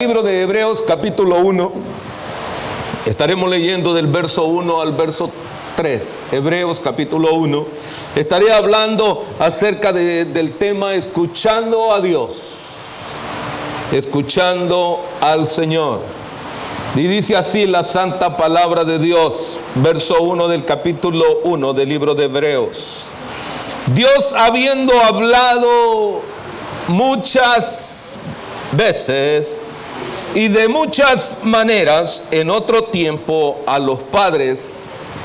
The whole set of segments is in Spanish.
Libro de Hebreos capítulo 1, estaremos leyendo del verso 1 al verso 3. Hebreos capítulo 1, estaré hablando acerca del tema escuchando a Dios, escuchando al Señor. Y dice así la santa palabra de Dios, verso 1 del capítulo 1 del libro de Hebreos. Dios, habiendo hablado muchas veces y de muchas maneras en otro tiempo a los padres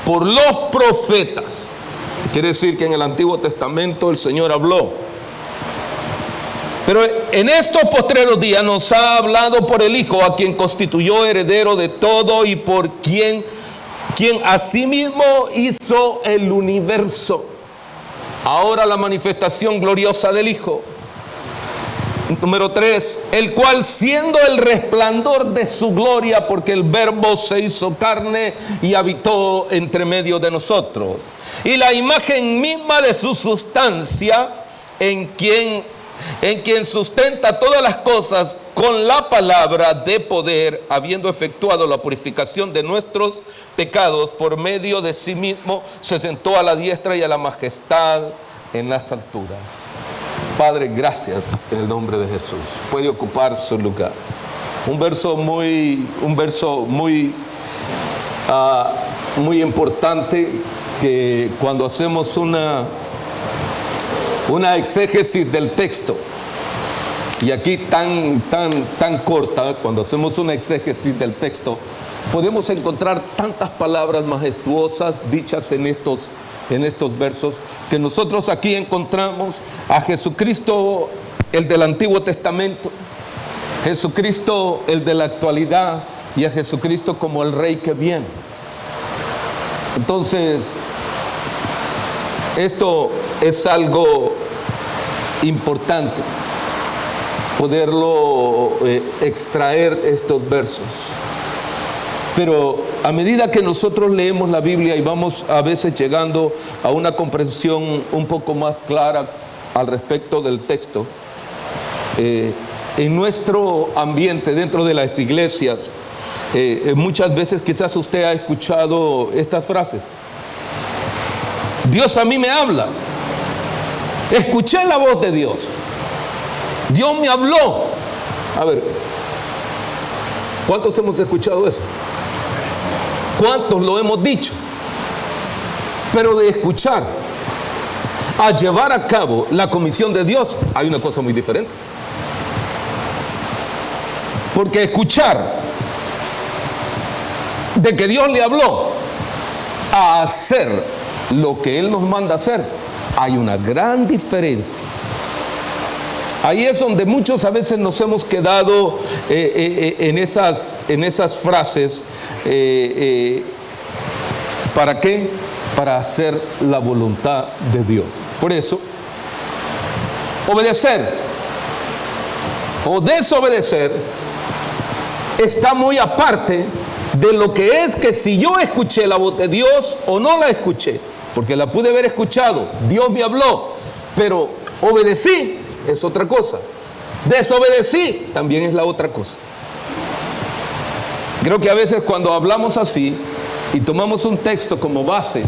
por los profetas. Quiere decir que en el Antiguo Testamento el Señor habló. Pero en estos postreros días nos ha hablado por el Hijo, a quien constituyó heredero de todo y por quien asimismo hizo el universo. Ahora la manifestación gloriosa del Hijo. Número 3, el cual siendo el resplandor de su gloria, porque el Verbo se hizo carne y habitó entre medio de nosotros, y la imagen misma de su sustancia, en quien sustenta todas las cosas con la palabra de poder, habiendo efectuado la purificación de nuestros pecados por medio de sí mismo, se sentó a la diestra y a la majestad en las alturas. Padre, gracias en el nombre de Jesús. Puede ocupar su lugar. Un verso muy importante, que cuando hacemos una exégesis del texto, y aquí tan corta, cuando hacemos una exégesis del texto, podemos encontrar tantas palabras majestuosas dichas en estos versos, que nosotros aquí encontramos a Jesucristo, el del Antiguo Testamento, Jesucristo, el de la actualidad, y a Jesucristo como el Rey que viene. Entonces, esto es algo importante, poderlo extraer estos versos. Pero a medida que nosotros leemos la Biblia y vamos a veces llegando a una comprensión un poco más clara al respecto del texto, en nuestro ambiente, dentro de las iglesias, muchas veces quizás usted ha escuchado estas frases: Dios a mí me habla, escuché la voz de Dios, Dios me habló. A ver, ¿cuántos hemos escuchado eso? ¿Cuántos lo hemos dicho? Pero de escuchar a llevar a cabo la comisión de Dios hay una cosa muy diferente. Porque escuchar de que Dios le habló a hacer lo que Él nos manda hacer, hay una gran diferencia. Ahí es donde muchos a veces nos hemos quedado en esas frases. ¿Para qué? Para hacer la voluntad de Dios. Por eso, obedecer o desobedecer está muy aparte de lo que es que si yo escuché la voz de Dios o no la escuché. Porque la pude haber escuchado, Dios me habló, pero obedecí, es otra cosa. Desobedecí también es la otra cosa. Creo que a veces cuando hablamos así y tomamos un texto como base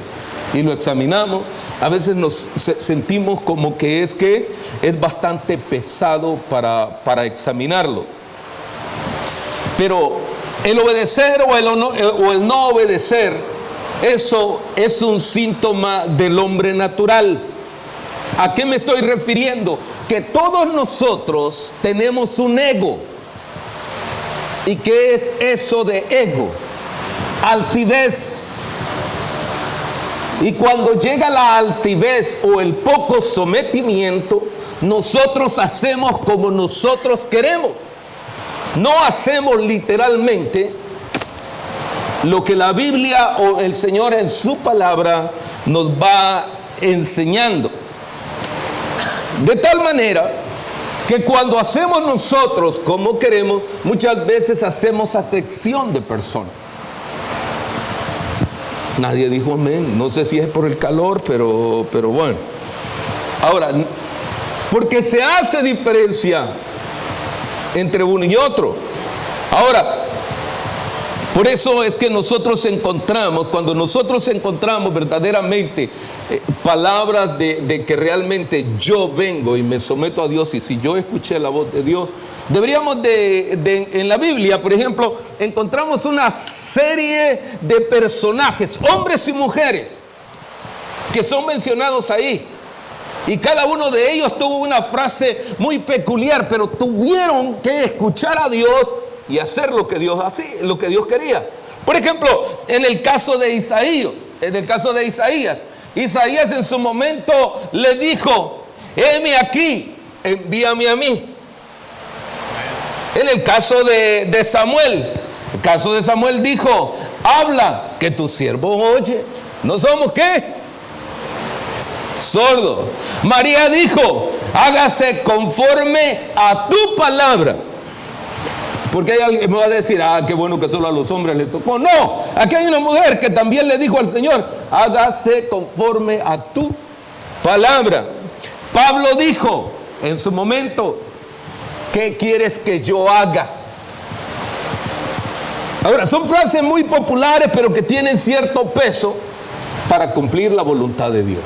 y lo examinamos, a veces nos sentimos como que es bastante pesado para examinarlo. Pero el obedecer o el no obedecer, eso es un síntoma del hombre natural. ¿A qué me estoy refiriendo? Que todos nosotros tenemos un ego. ¿Y qué es eso de ego? Altivez. Y cuando llega la altivez o el poco sometimiento, nosotros hacemos como nosotros queremos. No hacemos literalmente lo que la Biblia o el Señor en su palabra nos va enseñando. De tal manera que cuando hacemos nosotros como queremos, muchas veces hacemos acepción de personas. Nadie dijo amén. No sé si es por el calor, pero bueno. Ahora, porque se hace diferencia entre uno y otro. Ahora, por eso es que nosotros encontramos, cuando nosotros encontramos verdaderamente palabras de que realmente yo vengo y me someto a Dios, y si yo escuché la voz de Dios, deberíamos en la Biblia, por ejemplo, encontramos una serie de personajes, hombres y mujeres, que son mencionados ahí. Y cada uno de ellos tuvo una frase muy peculiar, pero tuvieron que escuchar a Dios y hacer lo que Dios hacía, lo que Dios quería. Por ejemplo, en el caso de Isaías, Isaías en su momento le dijo: heme aquí, envíame a mí. En el caso de Samuel, dijo: habla, que tu siervo oye. ¿No somos qué? Sordos. María dijo: hágase conforme a tu palabra. Porque hay alguien que me va a decir: qué bueno que solo a los hombres le tocó. No, aquí hay una mujer que también le dijo al Señor: hágase conforme a tu palabra. Pablo dijo en su momento: ¿qué quieres que yo haga? Ahora, son frases muy populares, pero que tienen cierto peso para cumplir la voluntad de Dios.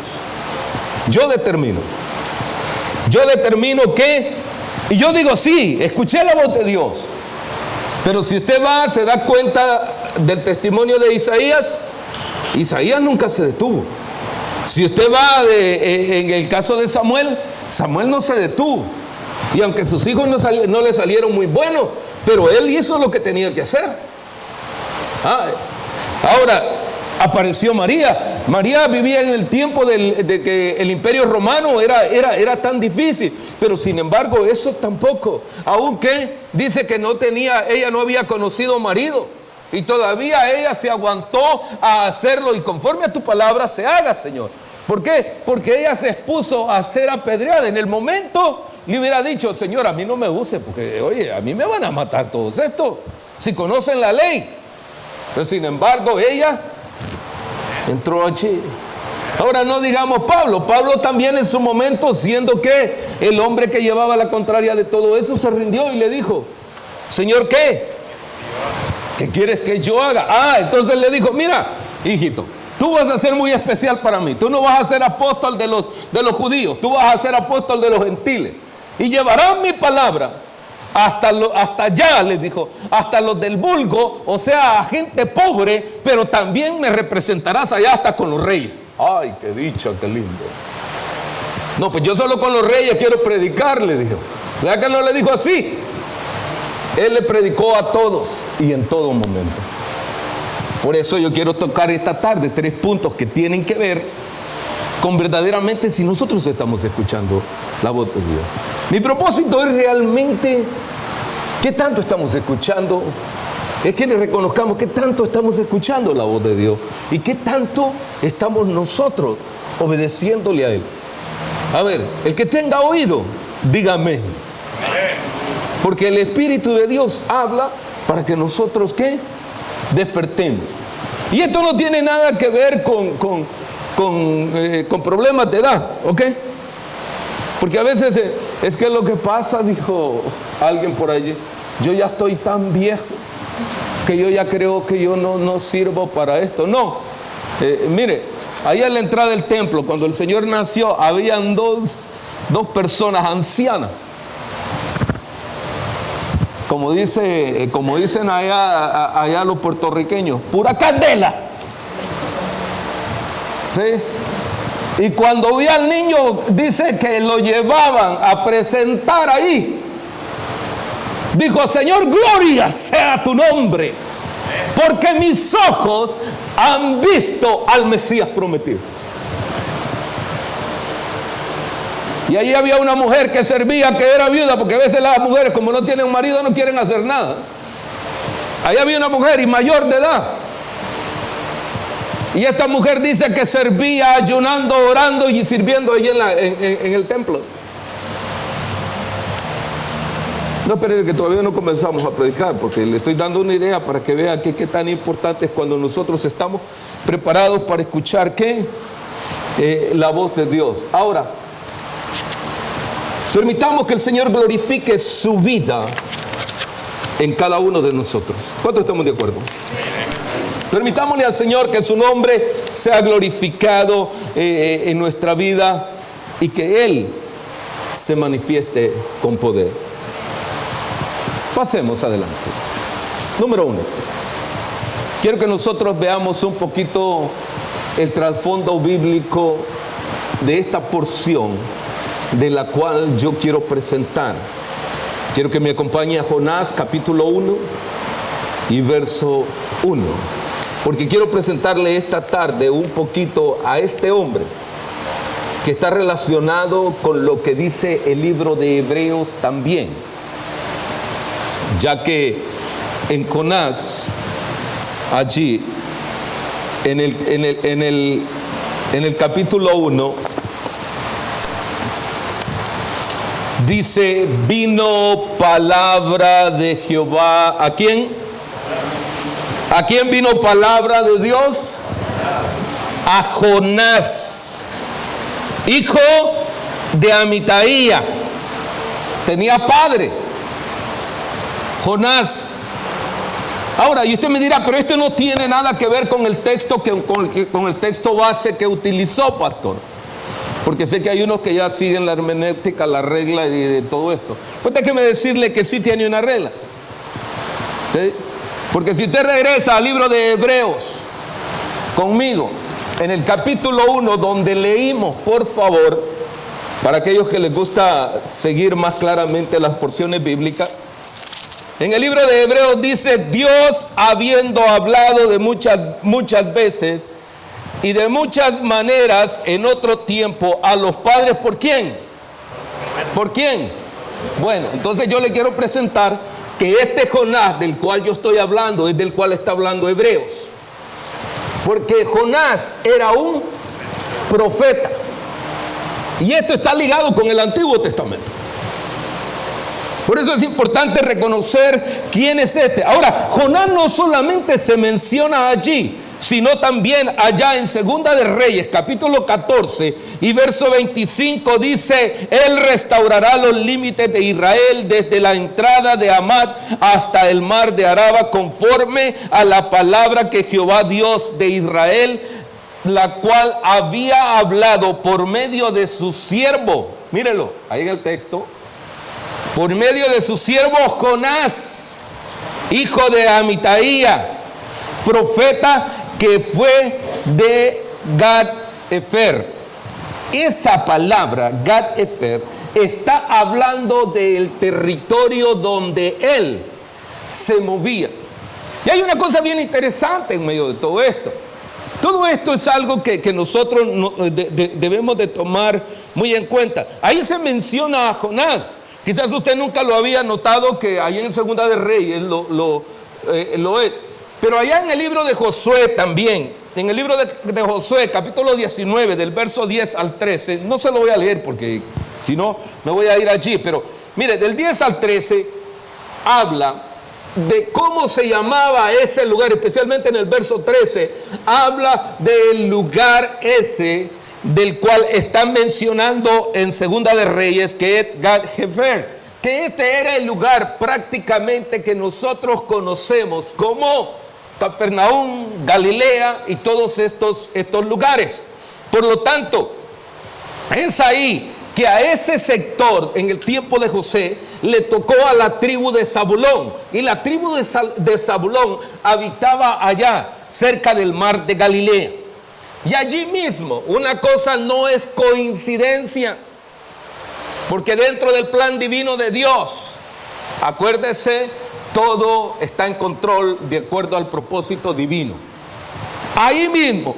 Yo determino que, y yo digo: sí, escuché la voz de Dios. Pero si usted se da cuenta del testimonio de Isaías nunca se detuvo. Si usted va en el caso de Samuel no se detuvo. Y aunque sus hijos no le salieron muy buenos, pero él hizo lo que tenía que hacer. Ahora, apareció María. María vivía en el tiempo de que el imperio romano era tan difícil, pero sin embargo eso tampoco, aunque dice que ella no había conocido marido, y todavía ella se aguantó a hacerlo, y conforme a tu palabra se haga, Señor. ¿Por qué? Porque ella se expuso a ser apedreada. En el momento le hubiera dicho: Señor, a mí no me use, porque oye, a mí me van a matar todos estos, si conocen la ley. Pero sin embargo ella entró allí. Ahora, no digamos Pablo también en su momento, siendo que el hombre que llevaba la contraria de todo eso, se rindió y le dijo: Señor, ¿qué quieres que yo haga? Entonces le dijo: mira, hijito, tú vas a ser muy especial para mí. Tú no vas a ser apóstol de los judíos, tú vas a ser apóstol de los gentiles, y llevarás mi palabra hasta allá, les dijo, hasta los del vulgo, o sea, a gente pobre, pero también me representarás allá hasta con los reyes. Ay, qué dicha, qué lindo. No, pues yo solo con los reyes quiero predicar, le dijo. ¿Verdad que no le dijo así? Él le predicó a todos y en todo momento. Por eso yo quiero tocar esta tarde 3 puntos que tienen que ver con verdaderamente si nosotros estamos escuchando la voz de Dios. Mi propósito es realmente qué tanto estamos escuchando, es que le reconozcamos qué tanto estamos escuchando la voz de Dios y qué tanto estamos nosotros obedeciéndole a Él. A ver, el que tenga oído, dígame. Porque el Espíritu de Dios habla para que nosotros, ¿qué? Despertemos. Y esto no tiene nada que ver con problemas de edad, ¿ok? Porque a veces es que lo que pasa, dijo alguien por allí, yo ya estoy tan viejo que yo ya creo que yo no sirvo para esto. No, mire, ahí a la entrada del templo, cuando el Señor nació, habían dos personas ancianas. Como dicen allá los puertorriqueños, pura candela. ¿Sí? Y cuando vi al niño, dice que lo llevaban a presentar ahí. Dijo: Señor, gloria sea tu nombre, porque mis ojos han visto al Mesías prometido. Y ahí había una mujer que servía, que era viuda, porque a veces las mujeres, como no tienen marido, no quieren hacer nada. Ahí había una mujer y mayor de edad. Y esta mujer dice que servía ayunando, orando y sirviendo allí en el templo. No, pero es que todavía no comenzamos a predicar, porque le estoy dando una idea para que vea qué tan importante es cuando nosotros estamos preparados para escuchar la voz de Dios. Ahora, permitamos que el Señor glorifique su vida en cada uno de nosotros. ¿Cuántos estamos de acuerdo? Permitámosle al Señor que su nombre sea glorificado en nuestra vida y que Él se manifieste con poder. Pasemos adelante. Número 1. Quiero que nosotros veamos un poquito el trasfondo bíblico de esta porción de la cual yo quiero presentar. Quiero que me acompañe a Jonás capítulo 1 y verso 1. Porque quiero presentarle esta tarde un poquito a este hombre que está relacionado con lo que dice el libro de Hebreos también. Ya que en Jonás, allí, en el capítulo 1, dice, vino palabra de Jehová. ¿A quién? ¿A quién vino palabra de Dios? A Jonás, hijo de Amitaía. Tenía padre, Jonás. Ahora, y usted me dirá, pero esto no tiene nada que ver con el texto, con el texto base que utilizó, pastor. Porque sé que hay unos que ya siguen la hermenéutica, la regla y de todo esto. Pues déjeme decirle que sí tiene una regla. ¿Sí? Porque si usted regresa al libro de Hebreos conmigo, en el capítulo 1, donde leímos, por favor, para aquellos que les gusta seguir más claramente las porciones bíblicas, en el libro de Hebreos dice, Dios habiendo hablado de muchas veces y de muchas maneras en otro tiempo a los padres, ¿por quién? ¿Por quién? Bueno, entonces yo le quiero presentar que este Jonás del cual yo estoy hablando es del cual está hablando Hebreos. Porque Jonás era un profeta. Y esto está ligado con el Antiguo Testamento. Por eso es importante reconocer quién es este. Ahora, Jonás no solamente se menciona allí, sino también allá en Segunda de Reyes, capítulo 14 y verso 25 dice, Él restaurará los límites de Israel desde la entrada de Hamat hasta el mar de Araba, conforme a la palabra que Jehová Dios de Israel, la cual había hablado por medio de su siervo, mírelo, ahí en el texto, por medio de su siervo Jonás, hijo de Amitaía, profeta que fue de Gat-Efer. Esa palabra, Gat-Efer, está hablando del territorio donde él se movía. Y hay una cosa bien interesante en medio de todo esto. Todo esto es algo que nosotros debemos de tomar muy en cuenta. Ahí se menciona a Jonás. Quizás usted nunca lo había notado, que ahí en Segunda de Reyes lo es. Pero allá en el libro de Josué también, en el libro de Josué, capítulo 19, del verso 10 al 13, no se lo voy a leer porque si no me voy a ir allí, pero mire, del 10 al 13 habla de cómo se llamaba ese lugar, especialmente en el verso 13, habla del lugar ese del cual están mencionando en Segunda de Reyes, que es Gat-Hefer, que este era el lugar prácticamente que nosotros conocemos como Capernaum, Galilea y todos estos lugares. Por lo tanto, es ahí que a ese sector en el tiempo de José le tocó a la tribu de Zabulón, y la tribu de Zabulón habitaba allá cerca del mar de Galilea. Y allí mismo, una cosa no es coincidencia, porque dentro del plan divino de Dios, acuérdese, todo está en control de acuerdo al propósito divino. Ahí mismo,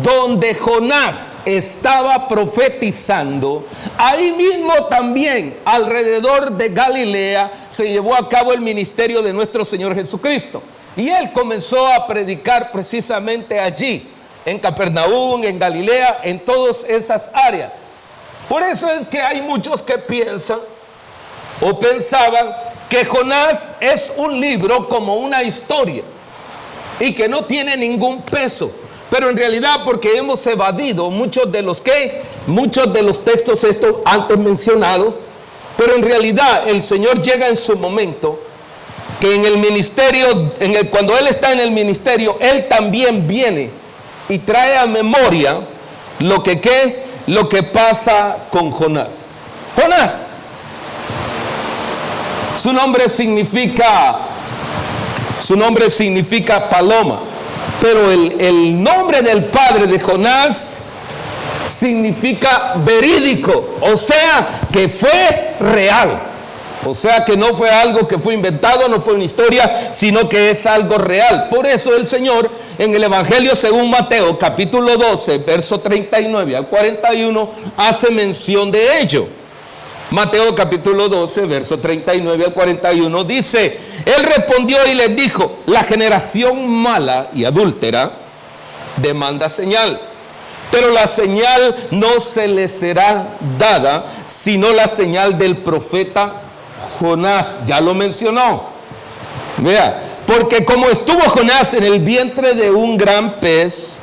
donde Jonás estaba profetizando, ahí mismo también, alrededor de Galilea, se llevó a cabo el ministerio de nuestro Señor Jesucristo. Y él comenzó a predicar precisamente allí, en Capernaum, en Galilea, en todas esas áreas. Por eso es que hay muchos que piensan o pensaban que Jonás es un libro como una historia y que no tiene ningún peso. Pero en realidad, porque hemos evadido muchos de los textos estos antes mencionados, pero en realidad el Señor llega en su momento que en el ministerio, cuando Él está en el ministerio, Él también viene y trae a memoria lo que pasa con Jonás. Jonás, su nombre significa paloma, pero el nombre del padre de Jonás significa verídico, o sea, que fue real. O sea, que no fue algo que fue inventado, no fue una historia, sino que es algo real. Por eso el Señor en el Evangelio según Mateo, capítulo 12, verso 39 al 41, hace mención de ello. Mateo capítulo 12, verso 39 al 41 dice: Él respondió y les dijo: la generación mala y adúltera demanda señal, pero la señal no se le será dada, sino la señal del profeta Jonás. Ya lo mencionó. Vea, porque como estuvo Jonás en el vientre de un gran pez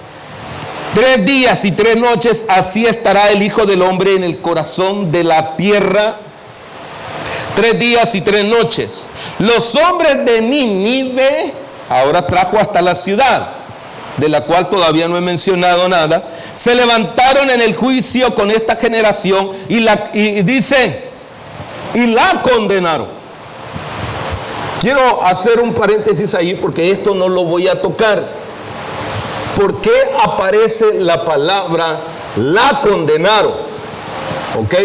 3 días y 3 noches, así estará el Hijo del Hombre en el corazón de la tierra 3 días y 3 noches. Los hombres de Nínive, ahora trajo hasta la ciudad, de la cual todavía no he mencionado nada, se levantaron en el juicio con esta generación y la condenaron. Quiero hacer un paréntesis ahí porque esto no lo voy a tocar. ¿Por qué aparece la palabra la condenaron? ¿Ok?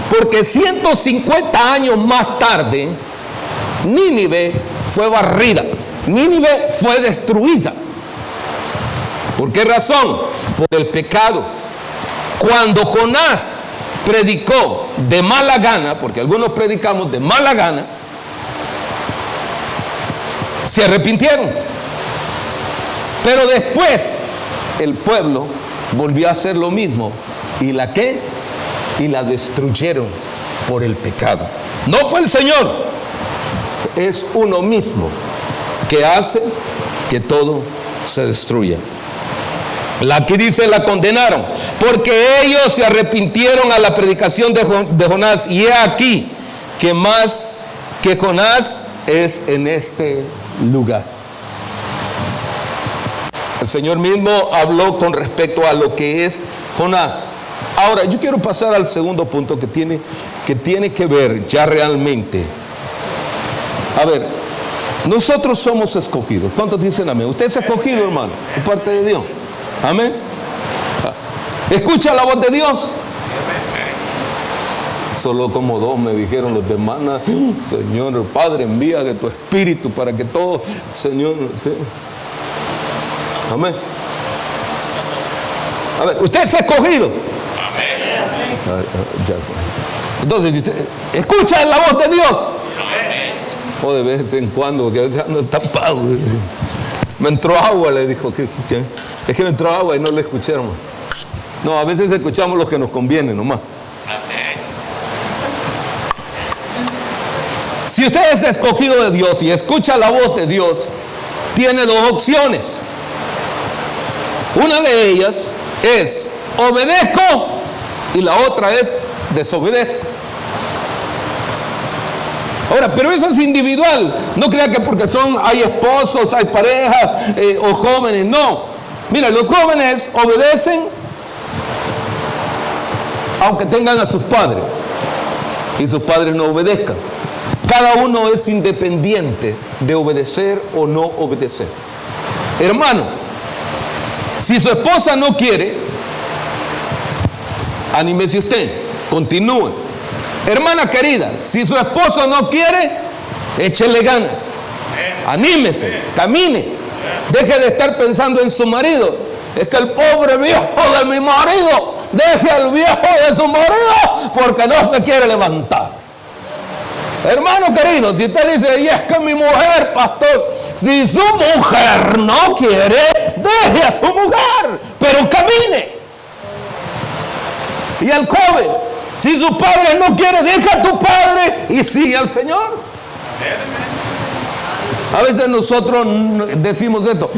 Porque 150 años más tarde, Nínive fue barrida. Nínive fue destruida. ¿Por qué razón? Por el pecado. Cuando Jonás predicó de mala gana, porque algunos predicamos de mala gana, se arrepintieron. Pero después el pueblo volvió a hacer lo mismo. ¿Y la qué? Y la destruyeron por el pecado. No fue el Señor, es uno mismo que hace que todo se destruya. Aquí dice: la condenaron, porque ellos se arrepintieron a la predicación de Jonás. Y he aquí que más que Jonás es en este lugar. El Señor mismo habló con respecto a lo que es Jonás. Ahora, yo quiero pasar al segundo punto que tiene que ver ya realmente. A ver, nosotros somos escogidos. ¿Cuántos dicen amén? Usted es escogido, hermano, de parte de Dios. Amén. ¿Escucha la voz de Dios? Solo como 2 me dijeron los demás. Señor, Padre, envía de tu espíritu para que todo, Señor, ¿sí? Amén. A ver, usted es escogido. Amén. Entonces, usted escucha la voz de Dios. Amén. O de vez en cuando, porque a veces ando tapado. Me entró agua, le dijo. ¿Qué? Es que me entró agua y no le escuché, hermano. No, a veces escuchamos lo que nos conviene nomás. Amén. Si usted es escogido de Dios y escucha la voz de Dios, tiene 2 opciones. Una de ellas es obedezco y la otra es desobedezco. Ahora, pero eso es individual. No crea que porque hay esposos, hay parejas o jóvenes. No. Mira, los jóvenes obedecen aunque tengan a sus padres y sus padres no obedezcan. Cada uno es independiente de obedecer o no obedecer. Hermano, si su esposa no quiere, anímese usted, continúe. Hermana querida, si su esposo no quiere, échele ganas, anímese, camine, deje de estar pensando en su marido. Es que el pobre viejo de mi marido, deje al viejo de su marido porque no se quiere levantar. Hermano querido, si usted dice: y es que mi mujer, pastor, si su mujer no quiere, deje a su mujer, pero camine. Y al joven, si su padre no quiere, deja a tu padre y sigue al Señor. A veces nosotros decimos esto: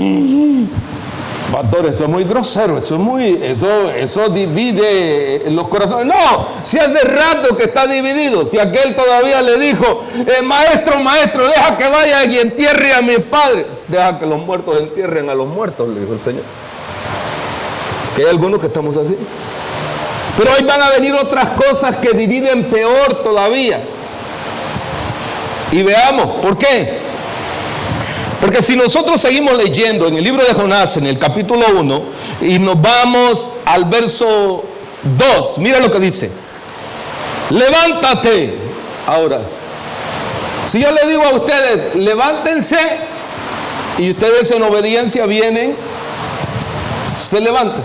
Pastor, eso es muy grosero, eso divide los corazones. No, si hace rato que está dividido, si aquel todavía le dijo, maestro, deja que vaya y entierre a mi padre. Deja que los muertos entierren a los muertos, le dijo el Señor. Que hay algunos que estamos así. Pero hoy van a venir otras cosas que dividen peor todavía. Y veamos, ¿por qué? Porque si nosotros seguimos leyendo en el libro de Jonás, en el capítulo 1, y nos vamos al verso 2, mira lo que dice. Levántate. Ahora, si yo le digo a ustedes, levántense, y ustedes en obediencia vienen, se levantan.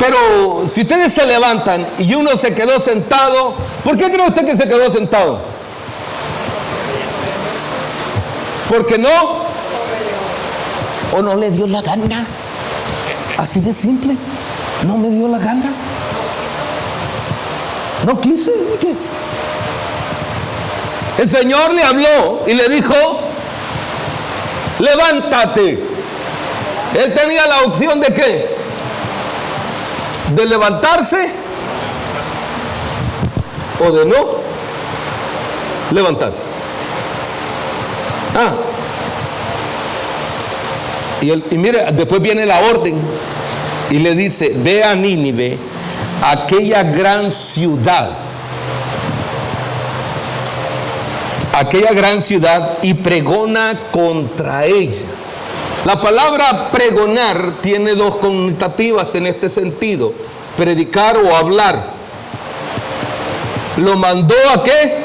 Pero si ustedes se levantan y uno se quedó sentado, ¿por qué cree usted que se quedó sentado? ¿Porque no? ¿O no le dio la gana? Así de simple. No me dio la gana. No quise. ¿Qué? El Señor le habló y le dijo, levántate. Él tenía la opción de ¿qué? De levantarse o de no levantarse. Y mire, después viene la orden y le dice, ve a Nínive, aquella gran ciudad, y pregona contra ella. La palabra pregonar tiene dos connotativas en este sentido: predicar o hablar. Lo mandó ¿a qué?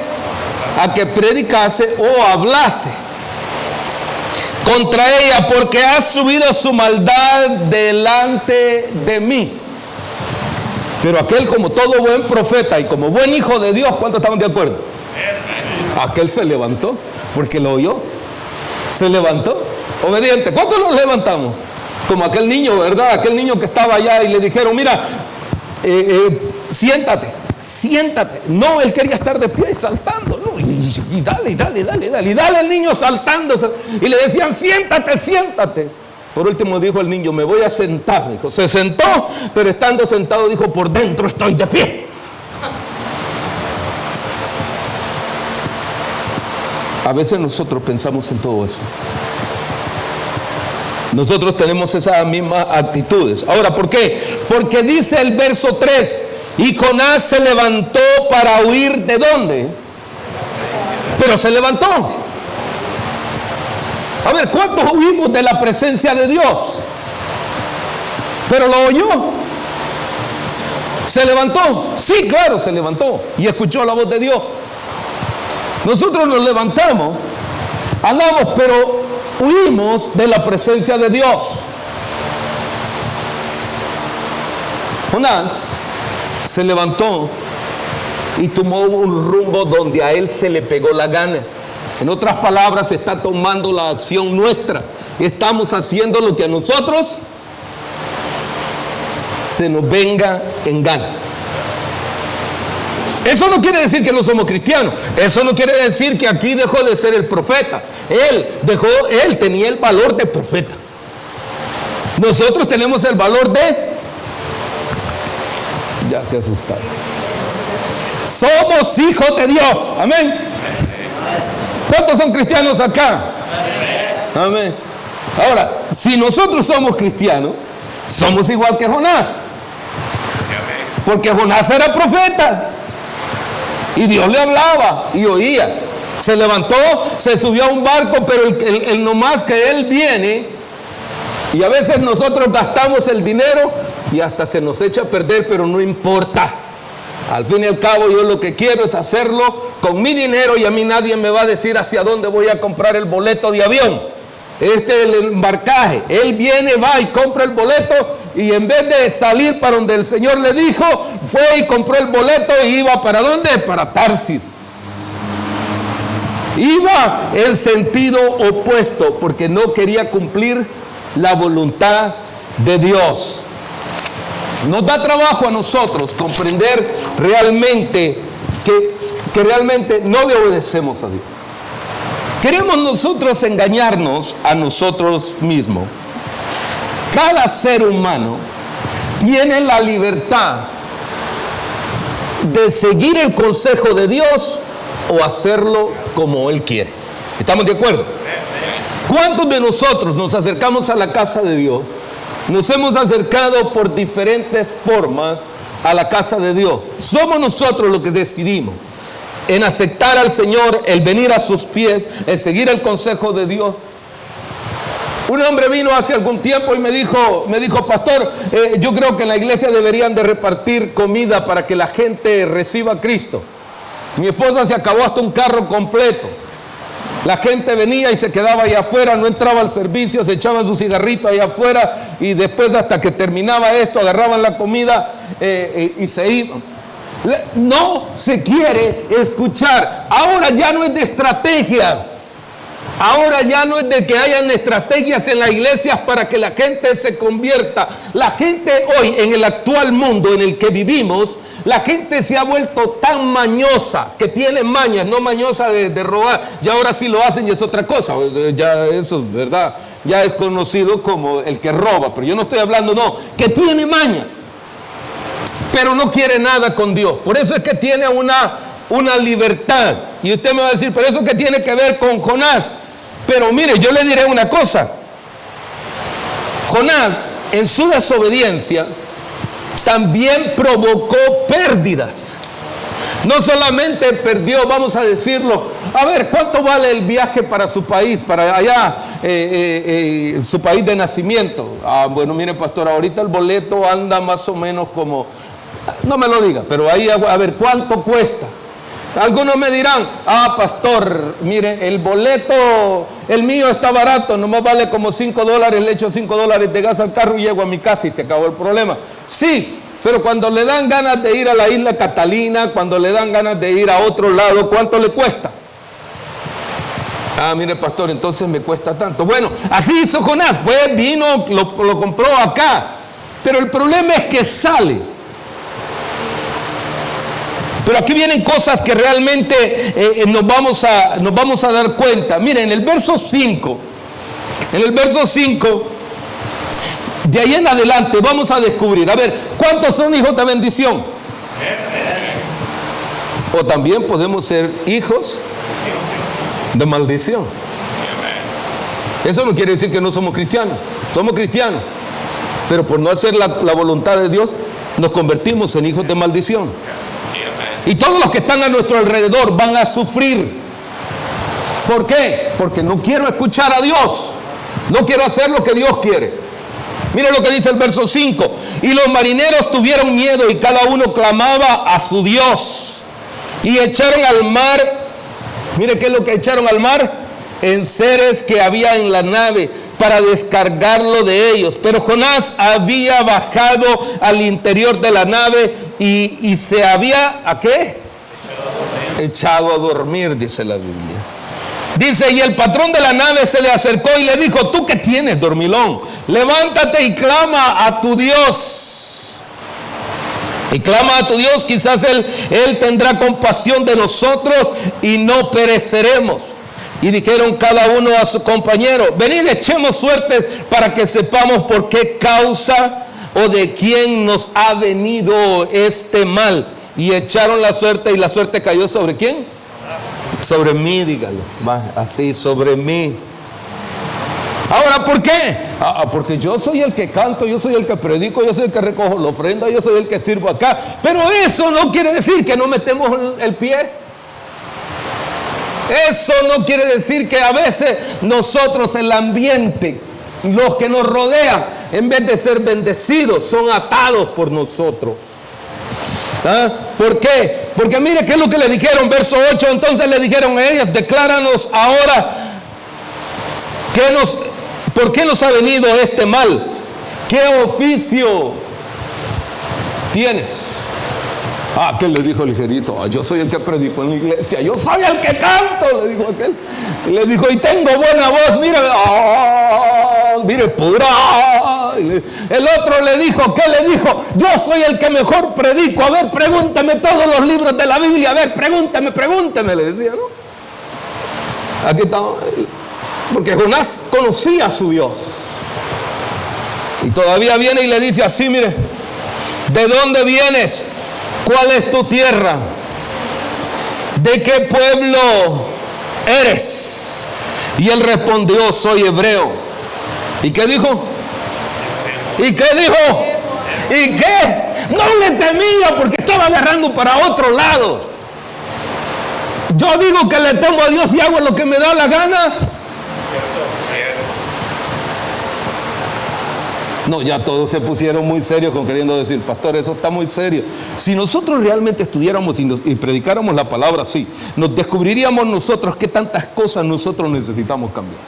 A que predicase o hablase contra ella, porque ha subido su maldad delante de mí. Pero aquel, como todo buen profeta y como buen hijo de Dios, ¿cuántos estaban de acuerdo? Aquel se levantó porque lo oyó. Se levantó, obediente. ¿Cuántos nos levantamos? Como aquel niño, ¿verdad? Aquel niño que estaba allá y le dijeron, mira, siéntate. No, él quería estar de pie y saltando, ¿no? Y dale al niño saltando. Y le decían, siéntate. Por último dijo el niño, me voy a sentar. Dijo, se sentó, pero estando sentado dijo, por dentro estoy de pie. A veces nosotros pensamos en todo eso. Nosotros tenemos esas mismas actitudes. Ahora, ¿por qué? Porque dice el verso 3, y Jonás se levantó para huir ¿de dónde? Pero se levantó. A ver, ¿cuántos huimos de la presencia de Dios? Pero lo oyó. ¿Se levantó? Sí, claro, se levantó y escuchó la voz de Dios. Nosotros nos levantamos, andamos, pero huimos de la presencia de Dios. Jonás se levantó y tomó un rumbo donde a él se le pegó la gana. En otras palabras, está tomando la acción nuestra. Estamos haciendo lo que a nosotros se nos venga en gana. Eso no quiere decir que no somos cristianos. Eso no quiere decir que aquí dejó de ser el profeta. Él tenía el valor de profeta. Nosotros tenemos el valor de... Ya se asustaron. Somos hijos de Dios. Amén. ¿Cuántos son cristianos acá? Amén. Ahora, si nosotros somos cristianos, somos igual que Jonás. Porque Jonás era profeta. Y Dios le hablaba y oía. Se levantó, se subió a un barco, pero el nomás que él viene, y a veces nosotros gastamos el dinero y hasta se nos echa a perder, pero no importa. Al fin y al cabo, yo lo que quiero es hacerlo con mi dinero y a mí nadie me va a decir hacia dónde voy a comprar el boleto de avión. Este es el embarcaje. Él viene, va y compra el boleto, y en vez de salir para donde el Señor le dijo, fue y compró el boleto y iba ¿para dónde? Para Tarsis. Iba en sentido opuesto porque no quería cumplir la voluntad de Dios. Nos da trabajo a nosotros comprender realmente que realmente no le obedecemos a Dios. Queremos nosotros engañarnos a nosotros mismos cada ser humano tiene la libertad de seguir el consejo de Dios o hacerlo como Él quiere. ¿Estamos de acuerdo? ¿Cuántos de nosotros nos acercamos a la casa de Dios? Nos hemos acercado por diferentes formas a la casa de Dios. Somos nosotros los que decidimos en aceptar al Señor, el venir a sus pies, el seguir el consejo de Dios. Un hombre vino hace algún tiempo y me dijo, pastor, yo creo que en la iglesia deberían de repartir comida para que la gente reciba a Cristo. Mi esposa se acabó hasta un carro completo. La gente venía y se quedaba allá afuera, no entraba al servicio, se echaban su cigarrito allá afuera y después, hasta que terminaba esto, agarraban la comida y se iban. No se quiere escuchar. Ahora ya no es de estrategias. Ahora ya no es de que hayan estrategias en las iglesias para que la gente se convierta. La gente hoy, en el actual mundo en el que vivimos, la gente se ha vuelto tan mañosa, que tiene mañas, no mañosa de robar. Ya ahora sí lo hacen y es otra cosa. Ya eso es verdad. Ya es conocido como el que roba. Pero yo no estoy hablando, no, que tiene mañas, pero no quiere nada con Dios. Por eso es que tiene una libertad. Y usted me va a decir, pero eso que tiene que ver con Jonás. Pero mire, yo le diré una cosa. Jonás, en su desobediencia, también provocó pérdidas. No solamente perdió, vamos a decirlo, a ver, ¿cuánto vale el viaje para su país, para allá, su país de nacimiento? Bueno, mire, pastor, ahorita el boleto anda más o menos como, no me lo diga, pero ahí, a ver, ¿cuánto cuesta? Algunos me dirán, pastor, mire, el boleto, el mío está barato, nomás vale como $5, le echo $5 de gas al carro y llego a mi casa y se acabó el problema. Sí, pero cuando le dan ganas de ir a la isla Catalina, cuando le dan ganas de ir a otro lado, ¿cuánto le cuesta? Mire, pastor, entonces me cuesta tanto. Bueno, así hizo Jonás, vino, lo compró acá, pero el problema es que sale. Pero aquí vienen cosas que realmente nos vamos a dar cuenta. Miren, en el verso 5, de ahí en adelante vamos a descubrir, a ver, ¿cuántos son hijos de bendición? O también podemos ser hijos de maldición. Eso no quiere decir que no somos cristianos pero por no hacer la voluntad de Dios, nos convertimos en hijos de maldición. Y todos los que están a nuestro alrededor van a sufrir. ¿Por qué? Porque no quiero escuchar a Dios. No quiero hacer lo que Dios quiere. Mire lo que dice el verso 5. Y los marineros tuvieron miedo y cada uno clamaba a su Dios. Y echaron al mar. Mire qué es lo que echaron al mar. Enseres que había en la nave para descargarlo de ellos. Pero Jonás había bajado al interior de la nave y se había, ¿a qué? Echado a dormir, dice la Biblia. Dice, y el patrón de la nave se le acercó y le dijo, ¿tú qué tienes, dormilón? Levántate y clama a tu Dios. Y clama a tu Dios, quizás Él tendrá compasión de nosotros y no pereceremos. Y dijeron cada uno a su compañero, venid, echemos suerte para que sepamos por qué causa o de quién nos ha venido este mal. Y echaron la suerte y la suerte cayó ¿sobre quién? Sobre mí, dígalo. Así, sobre mí. Ahora, ¿por qué? Porque yo soy el que canto, yo soy el que predico, yo soy el que recojo la ofrenda, yo soy el que sirvo acá. Pero eso no quiere decir que no metemos el pie. Eso no quiere decir que a veces nosotros, el ambiente, los que nos rodean, en vez de ser bendecidos, son atados por nosotros. ¿Por qué? Porque mire qué es lo que le dijeron, verso 8. Entonces le dijeron a ellas, decláranos ahora ¿por qué nos ha venido este mal? ¿Qué oficio tienes? ¿Qué le dijo el ligerito? Yo soy el que predico en la iglesia, yo soy el que canto, le dijo aquel. Y le dijo, y tengo buena voz, mire, pura. El otro le dijo, ¿qué le dijo? Yo soy el que mejor predico, a ver, pregúntame todos los libros de la Biblia, a ver, pregúntame, le decía, ¿no? Aquí está, porque Jonás conocía a su Dios. Y todavía viene y le dice así, mire, ¿de dónde vienes? ¿Cuál es tu tierra? ¿De qué pueblo eres? Y él respondió, soy hebreo. ¿Y qué dijo? ¿Y qué dijo? ¿Y qué? No le temía porque estaba agarrando para otro lado. Yo digo que le temo a Dios y hago lo que me da la gana. No, ya todos se pusieron muy serios con queriendo decir, pastor, eso está muy serio. Si nosotros realmente estudiáramos y predicáramos la palabra así, nos descubriríamos nosotros qué tantas cosas nosotros necesitamos cambiar.